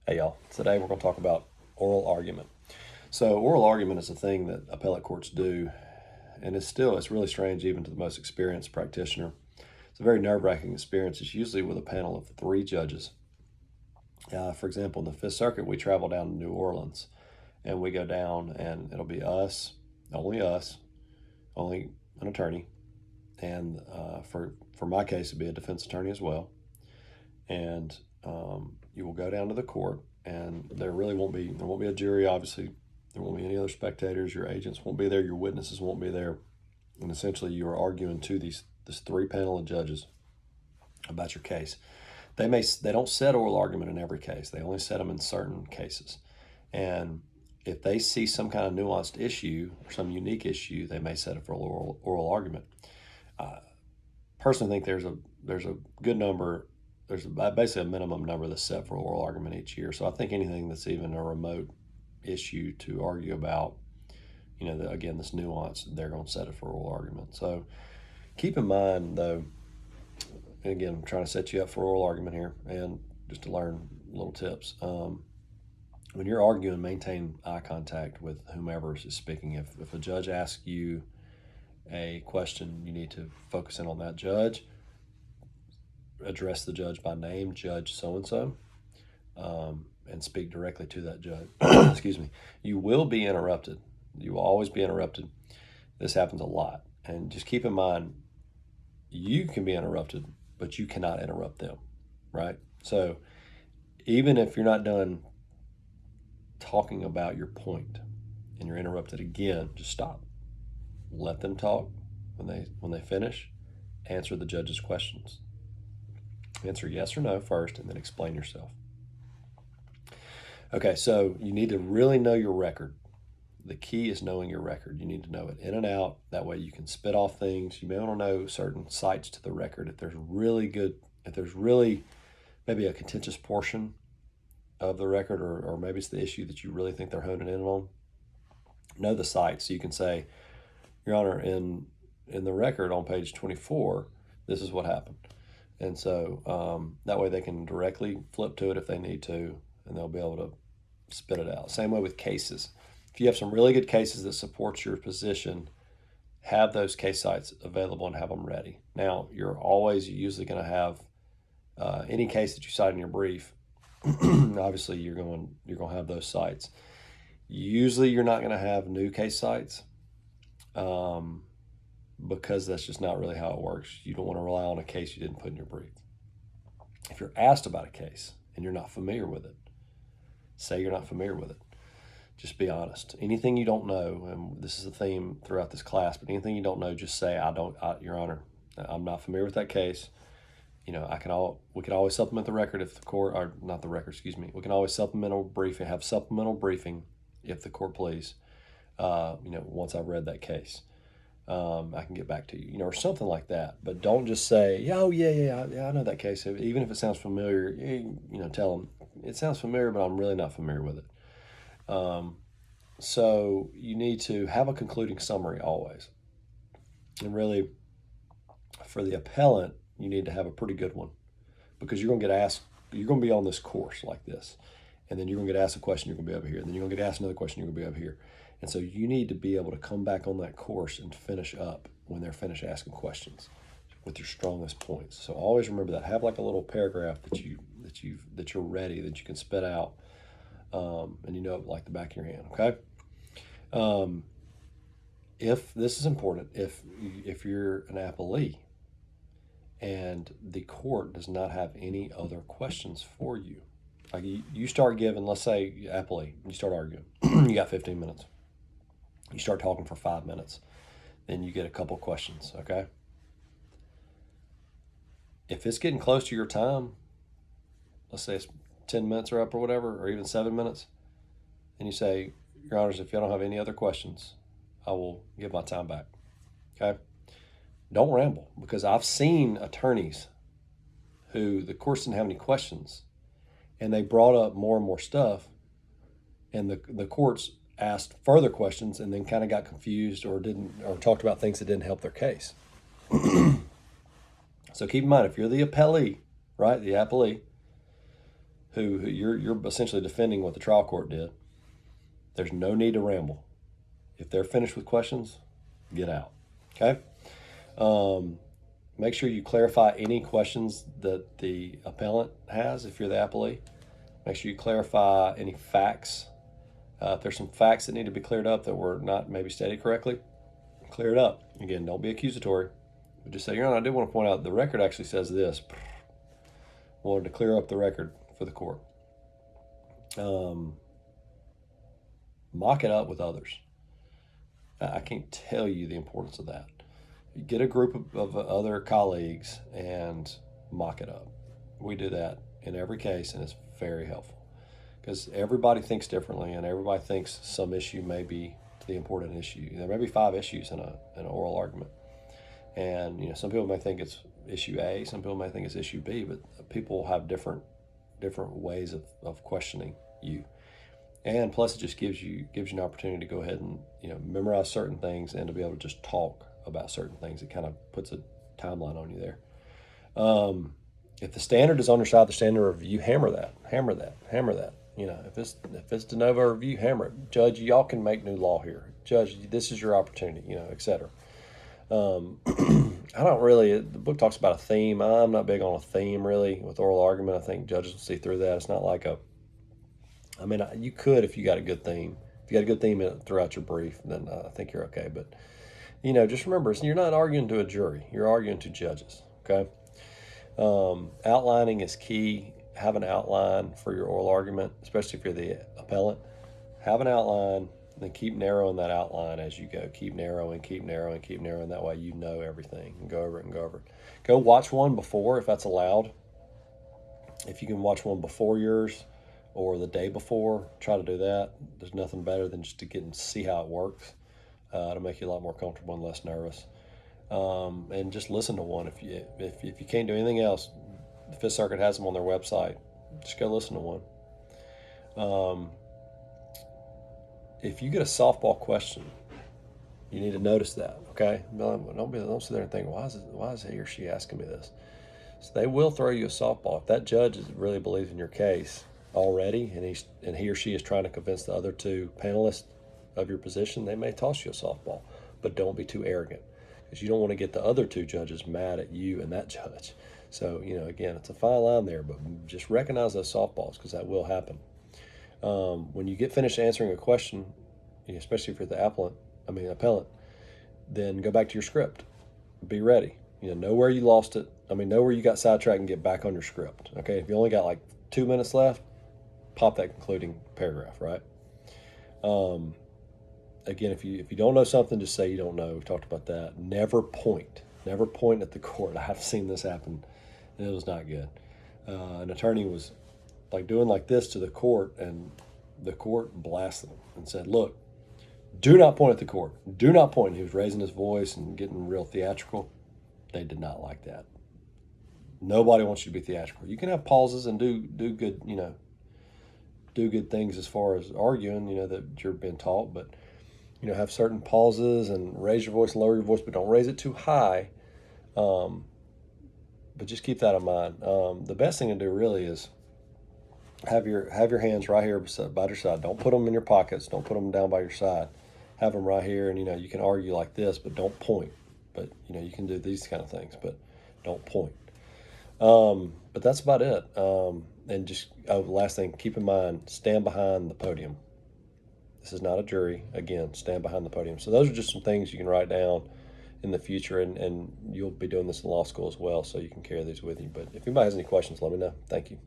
Hey y'all, today we're going to talk about oral argument. So oral argument is a thing that appellate courts do, and it's really strange even to the most experienced practitioner. It's a very nerve-wracking experience. It's usually with a panel of 3 judges. For example, in the Fifth Circuit, we travel down to New Orleans, and we go down, and it'll be us, only an attorney, and for my case, it'd be a defense attorney as well. And you will go down to the court, and there won't be a jury. Obviously, there won't be any other spectators. Your agents won't be there. Your witnesses won't be there. And essentially, you are arguing to this 3 panel of judges about your case. They don't set oral argument in every case. They only set them in certain cases. And if they see some kind of nuanced issue or some unique issue, they may set it for oral argument. Personally think there's a good number. There's basically a minimum number that's set for oral argument each year. So I think anything that's even a remote issue to argue about, again, this nuance, they're going to set it for oral argument. So keep in mind, though, again, I'm trying to set you up for oral argument here and just to learn little tips. When you're arguing, maintain eye contact with whomever is speaking. If a judge asks you a question, you need to focus in on that judge. Address the judge by name, Judge so-and-so, and speak directly to that judge. Excuse me. You will be interrupted. You will always be interrupted. This happens a lot. And just keep in mind, you can be interrupted, but you cannot interrupt them, right? So even if you're not done talking about your point and you're interrupted again, just stop. Let them talk. When they finish, answer the judge's questions. Answer yes or no first, and then explain yourself. Okay, so you need to really know your record. The key is knowing your record. You need to know it in and out. That way you can spit off things. You may want to know certain sites to the record. If there's really maybe a contentious portion of the record, or maybe it's the issue that you really think they're honing in on, know the site. So you can say, Your Honor, in the record on page 24, this is what happened. And so that way they can directly flip to it if they need to, and they'll be able to spit it out. Same way with cases. If you have some really good cases that support your position, have those case sites available and have them ready. Now, you're usually going to have any case that you cite in your brief. Obviously, you're going to have those sites. Usually, you're not going to have new case sites. Because that's just not really how it works. You don't want to rely on a case you didn't put in your brief. If you're asked about a case and you're not familiar with it, say you're not familiar with it. Just be honest. Anything you don't know, and this is a theme throughout this class, but anything you don't know, just say, Your Honor, I'm not familiar with that case. We can always supplement the record if the court, or not the record, excuse me. We can always have supplemental briefing if the court please, once I've read that case. I can get back to you, or something like that. But don't just say, yeah, I know that case. Even if it sounds familiar, tell them, it sounds familiar, but I'm really not familiar with it. So you need to have a concluding summary always. And really, for the appellant, you need to have a pretty good one, because you're going to get asked, you're going to be on this course like this, and then you're going to get asked a question, you're going to be over here, and then you're going to get asked another question, you're going to be over here. And so you need to be able to come back on that course and finish up when they're finished asking questions with your strongest points. So always remember that. Have like a little paragraph that you're ready, that you can spit out, and it like the back of your hand. Okay. If this is important, if you're an appellee and the court does not have any other questions for you, like you start giving, let's say appellee, you start arguing, you got 15 minutes. You start talking for 5 minutes, then you get a couple questions, okay? If it's getting close to your time, let's say it's 10 minutes or up or whatever, or even 7 minutes, and you say, Your Honors, if you don't have any other questions, I will give my time back, okay? Don't ramble, because I've seen attorneys who the courts didn't have any questions, and they brought up more and more stuff, and the courts asked further questions and then kind of got confused or talked about things that didn't help their case. So keep in mind, if you're the appellee, right, the appellee, who you're essentially defending what the trial court did. There's no need to ramble. If they're finished with questions, get out. Okay? Make sure you clarify any questions that the appellant has if you're the appellee. Make sure you clarify any facts. If there's some facts that need to be cleared up that were not maybe stated correctly, clear it up. Again, don't be accusatory. But just say, Your Honor, I did want to point out the record actually says this. Wanted to clear up the record for the court. Mock it up with others. I can't tell you the importance of that. You get a group of other colleagues and mock it up. We do that in every case, and it's very helpful because everybody thinks differently, and everybody thinks some issue may be the important issue. There may be 5 issues in an oral argument, and some people may think it's issue A, some people may think it's issue B, but people have different ways of questioning you. And plus, it just gives you an opportunity to go ahead and memorize certain things and to be able to just talk about certain things. It kind of puts a timeline on you there. If the standard is on your side, the standard review, hammer that. If it's de novo review, hammer it. Judge, y'all can make new law here. Judge, this is your opportunity, etc. I don't really. The book talks about a theme. I'm not big on a theme really with oral argument. I think judges will see through that. It's not like you could if you got a good theme. If you got a good theme throughout your brief, then I think you're okay. But just remember, you're not arguing to a jury. You're arguing to judges. Okay. Outlining is key. Have an outline for your oral argument, especially if you're the appellant. Have an outline, then keep narrowing that outline as you go. Keep narrowing. That way you know everything and go over it. Go watch one before if that's allowed. If you can watch one before yours or the day before, try to do that. There's nothing better than just to get and see how it works. It'll make you a lot more comfortable and less nervous. And just listen to one. If you can't do anything else, the Fifth Circuit has them on their website. Just go listen to one. If you get a softball question, you need to notice that. Okay, don't sit there and think, why is he or she asking me this? So they will throw you a softball if that judge really believes in your case already, and he or she is trying to convince the other 2 panelists of your position. They may toss you a softball, but don't be too arrogant, because you don't want to get the other 2 judges mad at you and that judge. So, again, it's a fine line there, but just recognize those softballs because that will happen. When you get finished answering a question, especially if you're the appellant, then go back to your script. Be ready. Know where you lost it. Know where you got sidetracked and get back on your script. Okay, if you only got like 2 minutes left, pop that concluding paragraph, right? Again, if you don't know something, just say you don't know. We've talked about that. Never point at the court. I have seen this happen, and it was not good. An attorney was doing like this to the court, and the court blasted him and said, "Look, do not point at the court. Do not point." He was raising his voice and getting real theatrical. They did not like that. Nobody wants you to be theatrical. You can have pauses and do good, do good things as far as arguing, that you're being taught, but have certain pauses and raise your voice and lower your voice, but don't raise it too high. But just keep that in mind. The best thing to do really is have your hands right here by your side. Don't put them in your pockets. Don't put them down by your side. Have them right here, and you can argue like this, but don't point. But you can do these kind of things, but don't point. But that's about it. And just last thing, keep in mind, stand behind the podium. This is not a jury. Again, stand behind the podium. So those are just some things you can write down in the future, and you'll be doing this in law school as well, so you can carry these with you. But if anybody has any questions, let me know. Thank you.